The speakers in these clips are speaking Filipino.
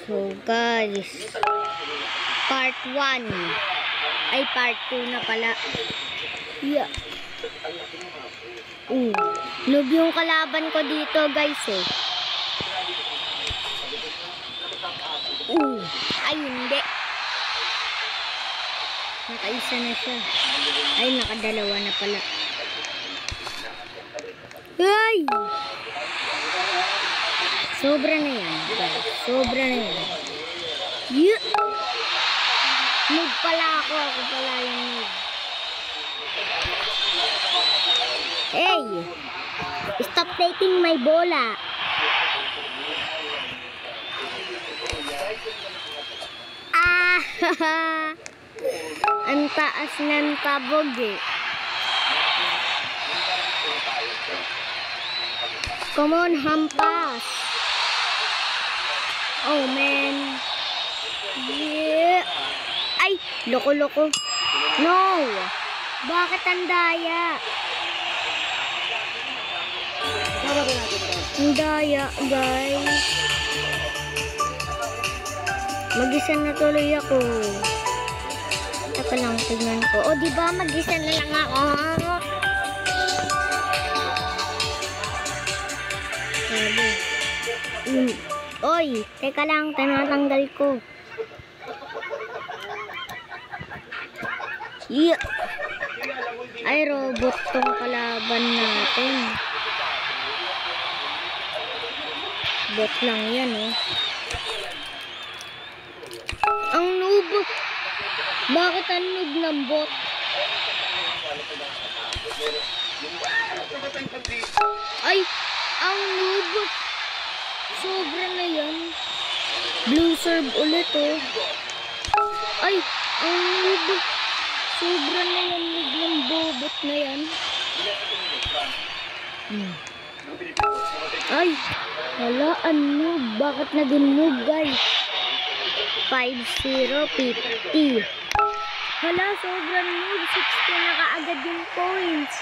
So guys, part 1 ay part 2 na pala. Yeah. Noob yung kalaban ko dito guys eh. Ay hindi. Nakaisa na siya. Ay nakadalawa na pala. Ay! Sobra na yan guys. Sobra na yan. Yeah. Noob pala ako. Ako pala yung noob. Hey! Stop taking my bola. Ah! Ang taas ng tabog eh. Come on, hampas. Oh man. Yeah. Ay, loko-loko. No. Bakit ang daya? Ang daya, guys. Mag-isa na tuloy ako. Taka lang, tignan ko. O, diba? Mag-isa na lang ako. Sabi. Oy, teka lang, tinatanggal ko. Yeah. Ay, robot tong kalaban natin. Bot lang yan, oh. Ang noob. Bakit ang noob ng bot? Ay, ang noob. Sobra na yan. Blue serve ulit, oh. Ay, ang noob. Sobra na yan. Noob ng bobot na yan. Ay, wala, ang noob. Bakit naging noob, guys? 5-0-50. Hala, sobrang noob. 60 na kaagad yung points.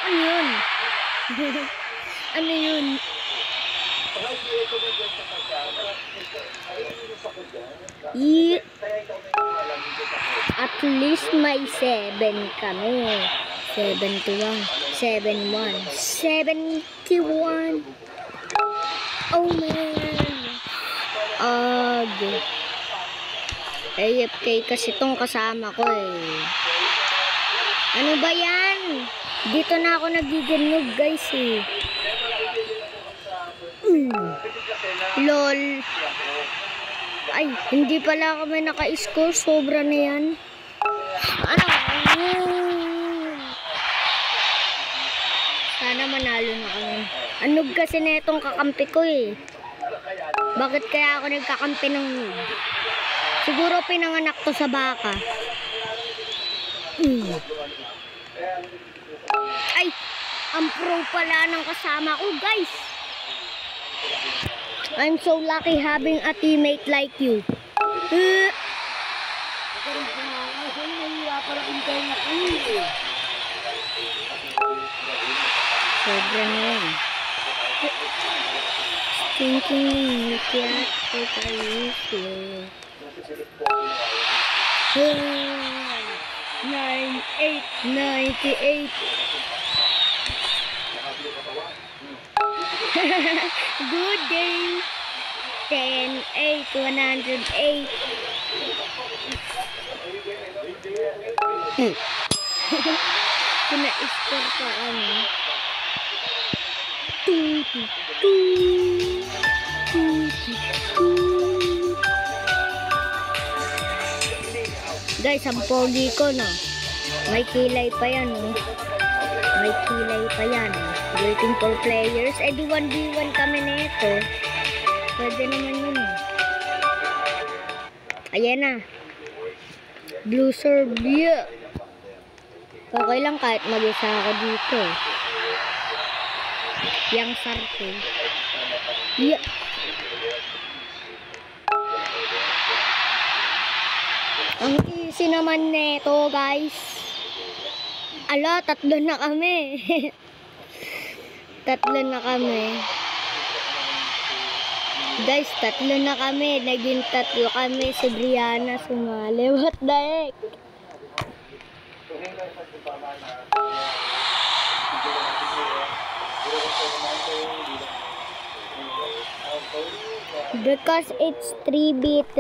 Ano yun? Ano yun? At least may 7 kami. 71. 71. 71. Oh man. AFK kasi tong kasama ko eh. Ano ba yan? Dito na ako nagiginog guys eh. LOL. Ay, hindi pala kami naka-score. Sobra na yan. Sana manalo na kami. Anog kasi na itong kakampi ko eh. Bakit kaya ako nagkakampi ng noob? Siguro pinanganak to sa baka. Ay, ang pro pala ng kasama ko guys. I'm so lucky having a teammate like you. Sobra na yan. Thinking you can't take a risk. 98. Good day. 10-8, 108. Pina-score pa kami. 2. Guys, ang pogi ko, no? May kilay pa yan, no? May kilay pa yan. Waiting for players. Eh, di 1v1 kami nito. Pwede naman yun, eh. Ayan na. Blue serve, yeah. Okay lang kahit mag-isa ako dito. Yang sarko. Yeah. Ang easy naman neto, guys. Ala, 3 na kami. Tatlo na kami. Guys, tatlo na kami. Naging tatlo kami. Si Brianna sumali. What the heck? Because it's 3v3.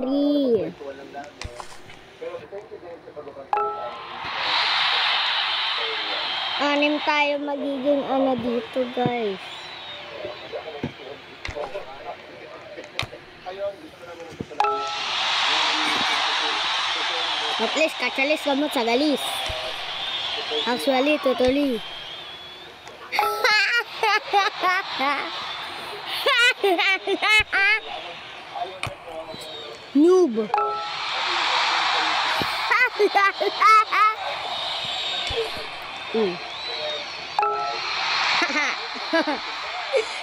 Anim tayo magiging ano dito, guys. At least, kachalis gamot sa galis. Actually, totally. Noob.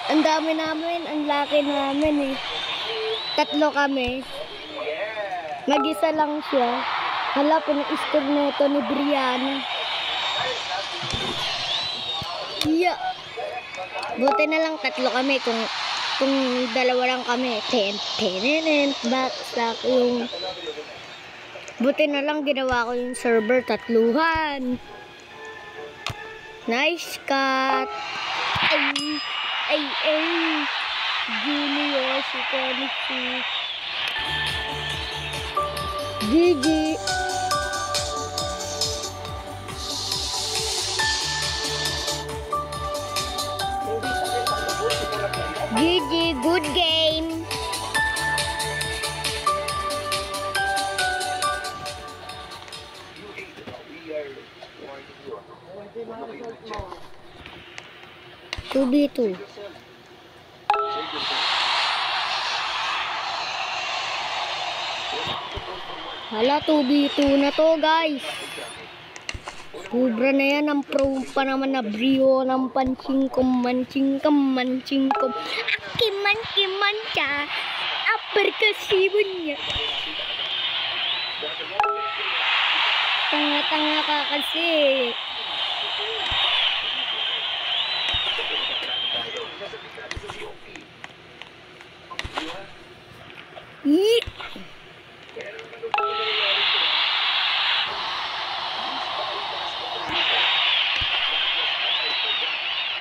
Ang dami namin, ang laki namin eh. Tatlo kami. Mag-isa lang siya. Hala, pina-score na ito ni Brianna. Yeah. Buti na lang tatlo kami. Kung dalawa lang kami. Backstack yung... Buti na lang ginawa ko yung server tatluhan. Nice cut. Ay. Junior, si Konnichi. GG. GG, good game. Two. Hala, 2v2 na to, guys. Sobra na yan. Ang pro pa naman na brio ng mancingkom. Akiman siya. Uppercasibon niya. Tanga-tanga ka kasi.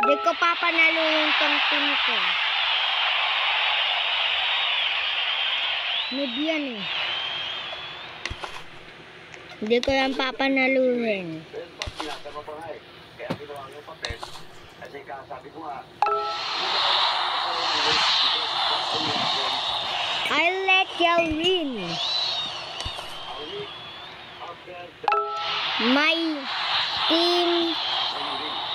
Hindi ko papanaluhin tong team ko. Noob yan eh. Hindi ko lang papanaluhin. I'll let you win. My team